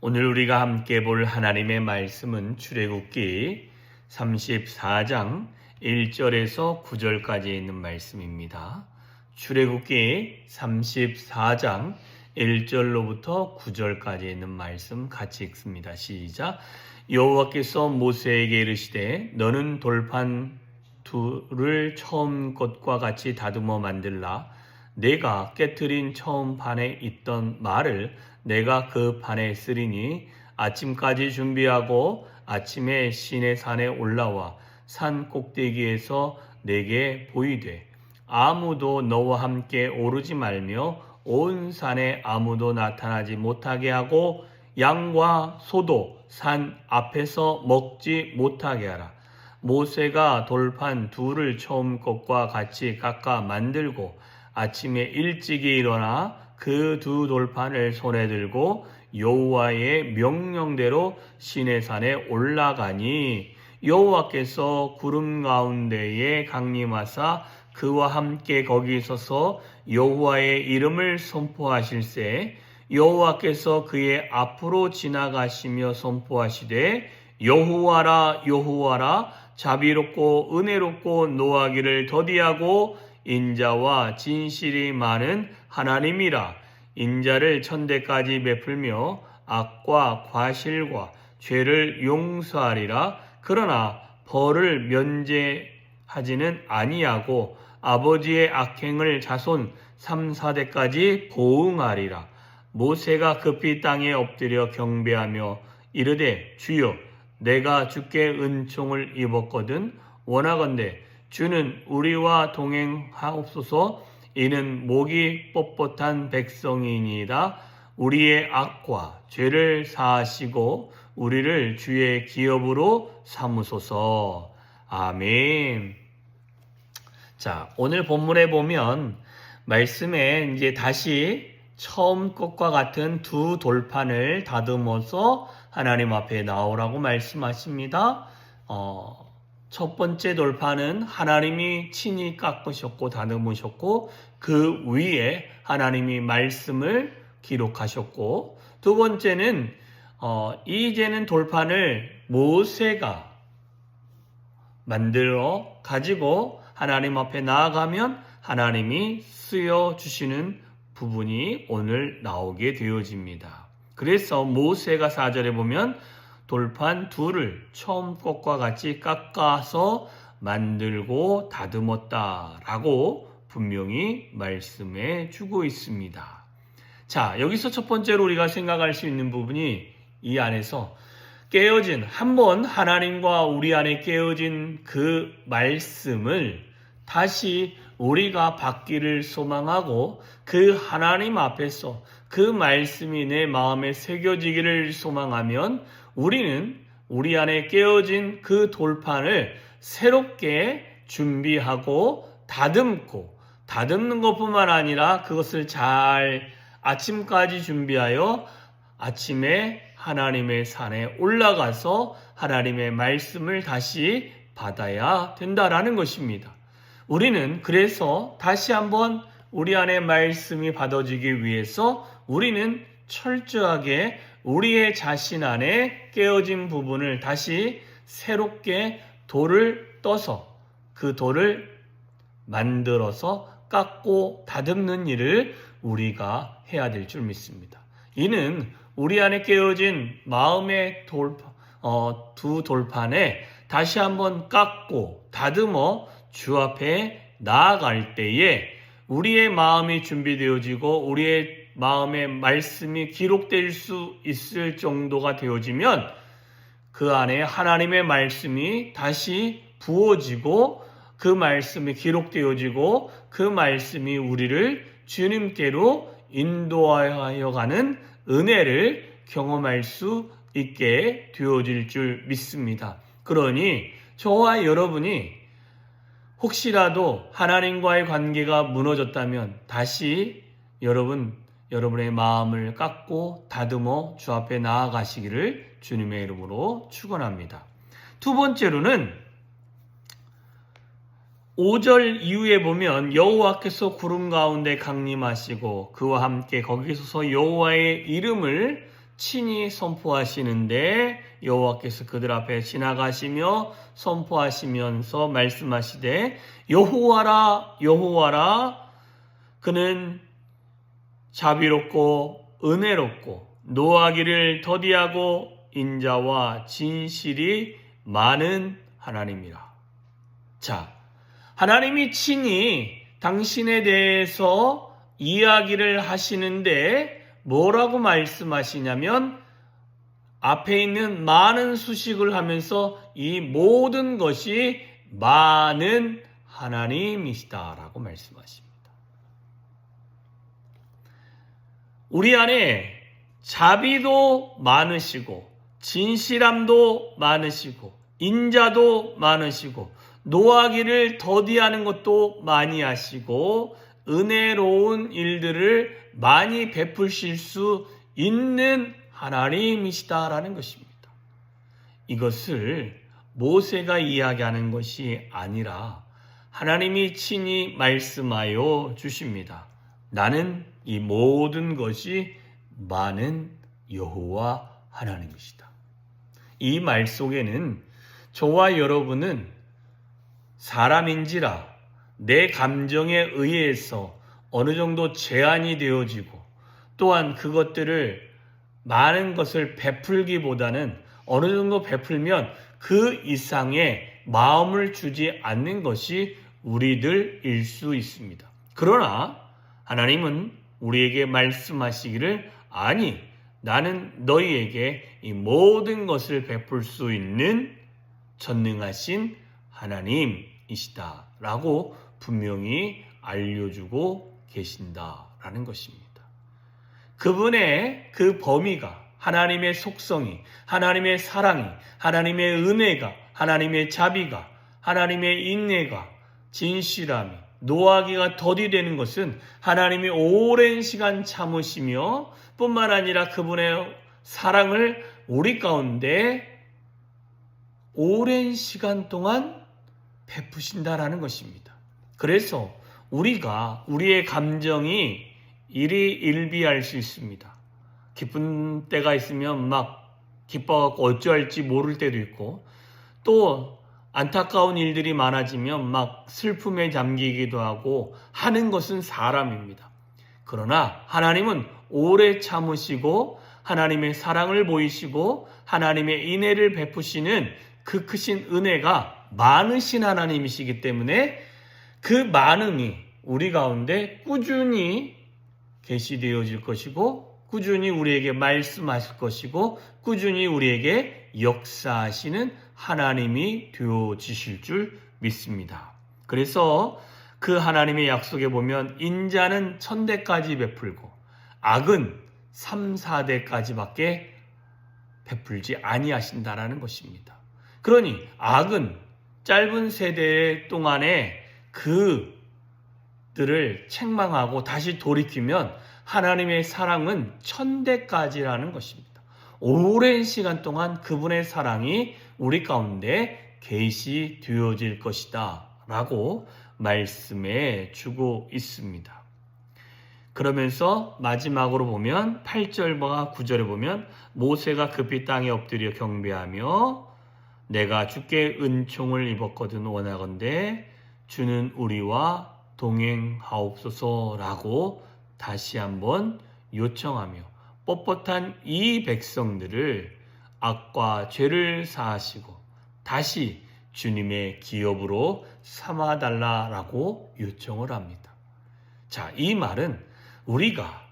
오늘 우리가 함께 볼 하나님의 말씀은 출애굽기 34장 1절에서 9절까지 있는 말씀입니다. 출애굽기 34장 1절로부터 9절까지 있는 말씀 같이 읽습니다. 시작. 여호와께서 모세에게 이르시되 너는 돌판 둘을 처음 것과 같이 다듬어 만들라. 내가 깨트린 처음 판에 있던 말을 내가 그 판에 쓰리니 아침까지 준비하고 아침에 시내산에 올라와 산 꼭대기에서 내게 보이되 아무도 너와 함께 오르지 말며 온 산에 아무도 나타나지 못하게 하고 양과 소도 산 앞에서 먹지 못하게 하라. 모세가 돌판 둘을 처음 것과 같이 깎아 만들고 아침에 일찍이 일어나 그 두 돌판을 손에 들고 여호와의 명령대로 시내산에 올라가니 여호와께서 구름 가운데에 강림하사 그와 함께 거기 서서 여호와의 이름을 선포하실세 여호와께서 그의 앞으로 지나가시며 선포하시되 여호와라 여호와라 자비롭고 은혜롭고 노하기를 더디하고 인자와 진실이 많은 하나님이라. 인자를 천대까지 베풀며 악과 과실과 죄를 용서하리라. 그러나 벌을 면제하지는 아니하고 아버지의 악행을 자손 3, 4대까지 보응하리라. 모세가 급히 땅에 엎드려 경배하며 이르되 주여 내가 주께 은총을 입었거든 원하건대 주는 우리와 동행하옵소서. 이는 목이 뻣뻣한 백성이니이다. 우리의 악과 죄를 사하시고 우리를 주의 기업으로 삼으소서. 아멘. 자, 오늘 본문에 보면 말씀에 이제 다시 처음 것과 같은 두 돌판을 다듬어서 하나님 앞에 나오라고 말씀하십니다. 첫 번째 돌판은 하나님이 친히 깎으셨고 다듬으셨고 그 위에 하나님이 말씀을 기록하셨고 두 번째는 이제는 돌판을 모세가 만들어 가지고 하나님 앞에 나아가면 하나님이 쓰여주시는 부분이 오늘 나오게 되어집니다. 그래서 모세가 4절에 보면 돌판 둘을 처음 것과 같이 깎아서 만들고 다듬었다라고 분명히 말씀해 주고 있습니다. 자, 여기서 첫 번째로 우리가 생각할 수 있는 부분이 이 안에서 깨어진 한번 하나님과 우리 안에 깨어진 그 말씀을 다시 우리가 받기를 소망하고 그 하나님 앞에서 그 말씀이 내 마음에 새겨지기를 소망하면 우리는 우리 안에 깨어진 그 돌판을 새롭게 준비하고 다듬는 것뿐만 아니라 그것을 잘 아침까지 준비하여 아침에 하나님의 산에 올라가서 하나님의 말씀을 다시 받아야 된다라는 것입니다. 우리는 그래서 다시 한번 우리 안에 말씀이 받아지기 위해서 우리는 철저하게 우리의 자신 안에 깨어진 부분을 다시 새롭게 돌을 떠서 그 돌을 만들어서 깎고 다듬는 일을 우리가 해야 될 줄 믿습니다. 이는 우리 안에 깨어진 마음의 두 돌판에 다시 한번 깎고 다듬어 주 앞에 나아갈 때에 우리의 마음이 준비되어지고 우리의 마음의 말씀이 기록될 수 있을 정도가 되어지면 그 안에 하나님의 말씀이 다시 부어지고 그 말씀이 기록되어지고 그 말씀이 우리를 주님께로 인도하여 가는 은혜를 경험할 수 있게 되어질 줄 믿습니다. 그러니 저와 여러분이 혹시라도 하나님과의 관계가 무너졌다면 다시 여러분의 마음을 깎고 다듬어 주 앞에 나아가시기를 주님의 이름으로 축원합니다. 두 번째로는 5절 이후에 보면 여호와께서 구름 가운데 강림하시고 그와 함께 거기 서서 여호와의 이름을 친히 선포하시는데 여호와께서 그들 앞에 지나가시며 선포하시면서 말씀하시되 여호와라 여호와라 그는 자비롭고 은혜롭고 노하기를 더디하고 인자와 진실이 많은 하나님이라. 자, 하나님이 친히 당신에 대해서 이야기를 하시는데 뭐라고 말씀하시냐면 앞에 있는 많은 수식을 하면서 이 모든 것이 많은 하나님이시다라고 말씀하십니다. 우리 안에 자비도 많으시고 진실함도 많으시고 인자도 많으시고 노하기를 더디하는 것도 많이 하시고 은혜로운 일들을 많이 베푸실 수 있는 하나님이시다라는 것입니다. 이것을 모세가 이야기하는 것이 아니라 하나님이 친히 말씀하여 주십니다. 나는 이 모든 것이 많은 여호와 하나님이시다. 이 말 속에는 저와 여러분은 사람인지라 내 감정에 의해서 어느 정도 제한이 되어지고 또한 그것들을 많은 것을 베풀기보다는 어느 정도 베풀면 그 이상의 마음을 주지 않는 것이 우리들일 수 있습니다. 그러나 하나님은 우리에게 말씀하시기를 아니 나는 너희에게 이 모든 것을 베풀 수 있는 전능하신 하나님이시다 라고 분명히 알려주고 계신다라는 것입니다. 그분의 그 범위가 하나님의 속성이 하나님의 사랑이 하나님의 은혜가 하나님의 자비가 하나님의 인내가 진실함이 노하기가 더디되는 것은 하나님이 오랜 시간 참으시며 뿐만 아니라 그분의 사랑을 우리 가운데 오랜 시간 동안 베푸신다라는 것입니다. 그래서 우리가 우리의 감정이 일희일비할 수 있습니다. 기쁜 때가 있으면 막 기뻐갖고 어찌할지 모를 때도 있고 또 안타까운 일들이 많아지면 막 슬픔에 잠기기도 하고 하는 것은 사람입니다. 그러나 하나님은 오래 참으시고 하나님의 사랑을 보이시고 하나님의 인애를 베푸시는 그 크신 은혜가 많으신 하나님이시기 때문에 그 많음이 우리 가운데 꾸준히 계시되어질 것이고 꾸준히 우리에게 말씀하실 것이고 꾸준히 우리에게 역사하시는 하나님이 되어지실 줄 믿습니다. 그래서 그 하나님의 약속에 보면 인자는 1000대까지 베풀고 악은 3, 4대까지밖에 베풀지 아니하신다라는 것입니다. 그러니 악은 짧은 세대 동안에 그들을 책망하고 다시 돌이키면 하나님의 사랑은 1000대까지라는 것입니다. 오랜 시간 동안 그분의 사랑이 우리 가운데 계시되어질 것이다 라고 말씀해 주고 있습니다. 그러면서 마지막으로 보면 8절과 9절에 보면 모세가 급히 땅에 엎드려 경배하며 내가 주께 은총을 입었거든 원하건대 주는 우리와 동행하옵소서라고 다시 한번 요청하며 뻣뻣한 이 백성들을 악과 죄를 사하시고 다시 주님의 기업으로 삼아달라라고 요청을 합니다. 자, 이 말은 우리가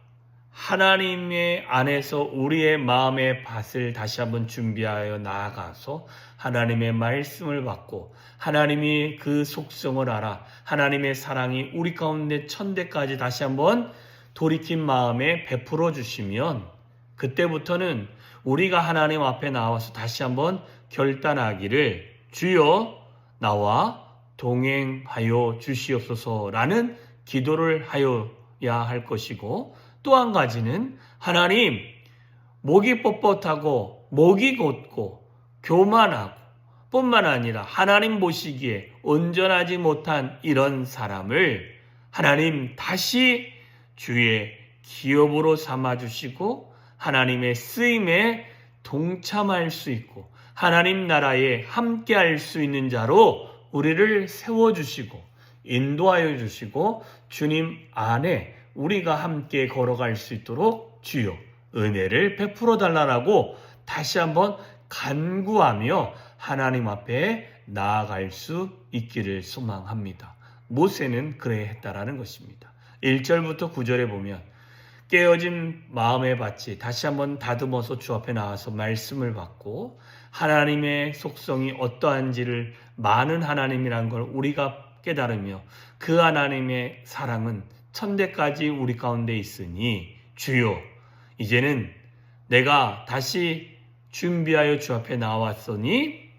하나님의 안에서 우리의 마음의 밭을 다시 한번 준비하여 나아가서 하나님의 말씀을 받고 하나님이 그 속성을 알아 하나님의 사랑이 우리 가운데 1000대까지 다시 한번 돌이킨 마음에 베풀어 주시면 그때부터는 우리가 하나님 앞에 나와서 다시 한번 결단하기를 주여 나와 동행하여 주시옵소서라는 기도를 하여야 할 것이고 또 한 가지는 하나님 목이 뻣뻣하고 목이 곧고 교만하고 뿐만 아니라 하나님 보시기에 온전하지 못한 이런 사람을 하나님 다시 주의 기업으로 삼아주시고 하나님의 쓰임에 동참할 수 있고 하나님 나라에 함께할 수 있는 자로 우리를 세워주시고 인도하여 주시고 주님 안에 우리가 함께 걸어갈 수 있도록 주여 은혜를 베풀어 달라고 다시 한번 간구하며 하나님 앞에 나아갈 수 있기를 소망합니다. 모세는 그래 했다라는 것입니다. 1절부터 9절에 보면 깨어진 마음의 밭이 다시 한번 다듬어서 주 앞에 나와서 말씀을 받고 하나님의 속성이 어떠한지를 많은 하나님이란 걸 우리가 깨달으며 그 하나님의 사랑은 천대까지 우리 가운데 있으니 주여 이제는 내가 다시 준비하여 주 앞에 나왔으니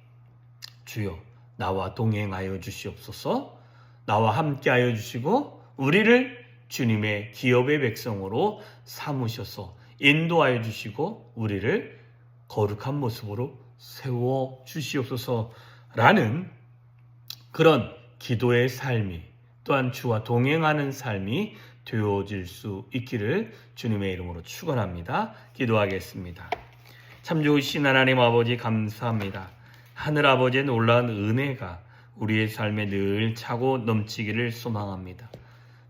주여 나와 동행하여 주시옵소서. 나와 함께하여 주시고 우리를 주님의 기업의 백성으로 삼으셔서 인도하여 주시고 우리를 거룩한 모습으로 세워 주시옵소서라는 그런 기도의 삶이 또한 주와 동행하는 삶이 되어질 수 있기를 주님의 이름으로 축원합니다. 기도하겠습니다. 참 좋으신 하나님 아버지 감사합니다. 하늘 아버지의 놀라운 은혜가 우리의 삶에 늘 차고 넘치기를 소망합니다.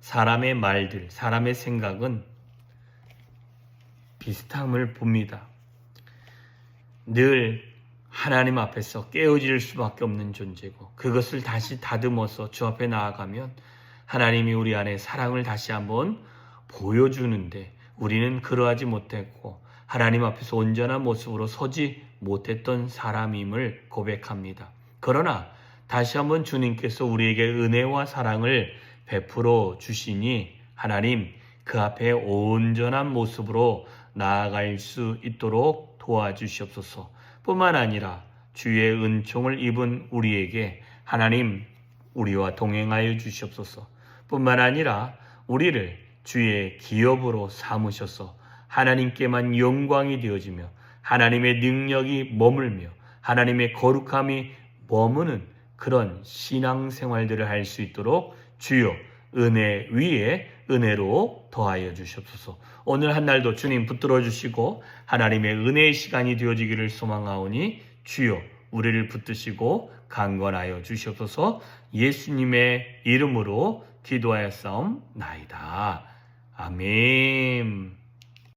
사람의 말들, 사람의 생각은 비슷함을 봅니다. 늘 하나님 앞에서 깨어질 수밖에 없는 존재고 그것을 다시 다듬어서 주 앞에 나아가면 하나님이 우리 안에 사랑을 다시 한번 보여주는데 우리는 그러하지 못했고 하나님 앞에서 온전한 모습으로 서지 못했던 사람임을 고백합니다. 그러나 다시 한번 주님께서 우리에게 은혜와 사랑을 베풀어 주시니 하나님 그 앞에 온전한 모습으로 나아갈 수 있도록 도와주시옵소서. 뿐만 아니라 주의 은총을 입은 우리에게 하나님 우리와 동행하여 주시옵소서. 뿐만 아니라 우리를 주의 기업으로 삼으셔서 하나님께만 영광이 되어지며 하나님의 능력이 머물며 하나님의 거룩함이 머무는 그런 신앙생활들을 할 수 있도록 주여 은혜 위에 은혜로 더하여 주시옵소서. 오늘 한 날도 주님 붙들어 주시고 하나님의 은혜의 시간이 되어지기를 소망하오니 주여 우리를 붙드시고 강건하여 주시옵소서. 예수님의 이름으로 기도하였사옵나이다. 아멘.